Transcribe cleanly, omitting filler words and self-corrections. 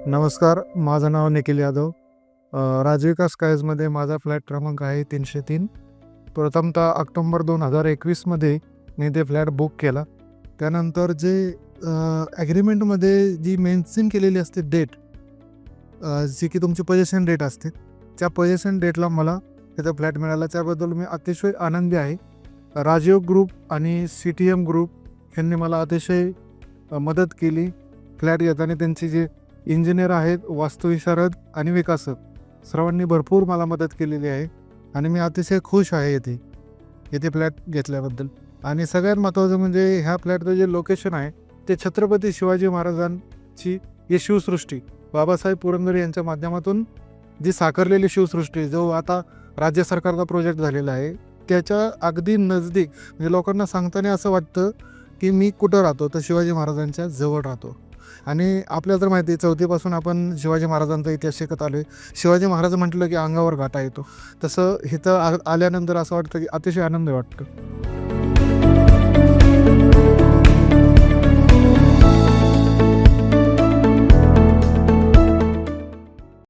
नमस्कार, माझं नाव निखिल यादव. राजविकास स्कायजमध्ये माझा फ्लॅट क्रमांक आहे 303. प्रथमतः ऑक्टोंबर 2021मध्ये मी ते फ्लॅट बुक केला. त्यानंतर जे ॲग्रीमेंटमध्ये जी मेन्शन केलेली असते डेट, जी की तुमची पोजेशन डेट असते, त्या पोजेशन डेटला मला त्याचा फ्लॅट मिळाला. त्याबद्दल मी अतिशय आनंदी आहे. राजीव ग्रुप आणि CTM ग्रुप यांनी मला अतिशय मदत केली. फ्लॅट घेताना त्यांची जे इंजिनियर आहेत, वास्तुविशारद आणि विकासक सर्वांनी भरपूर मला मदत केलेली आहे आणि मी अतिशय खुश आहे येथे फ्लॅट घेतल्याबद्दल. आणि सगळ्यात महत्त्वाचं म्हणजे ह्या फ्लॅटचं जे लोकेशन आहे ते छत्रपती शिवाजी महाराजांची ही शिवसृष्टी, बाबासाहेब पुरंदरे यांच्या माध्यमातून जी साकारलेली शिवसृष्टी, जो आता राज्य सरकारचा प्रोजेक्ट झालेला आहे, त्याच्या अगदी नजदीक. म्हणजे लोकांना सांगताना असं वाटतं की मी कुठं राहतो, तर शिवाजी महाराजांच्या जवळ राहतो. आणि आपल्याला तर माहिती आहे, चौथीपासून आपण शिवाजी महाराजांचा इतिहास शिकत आलो आहे. शिवाजी महाराज म्हटलं की अंगावर काटा येतो. तसं इथं आल्यानंतर असं वाटतं की अतिशय आनंद वाटतो.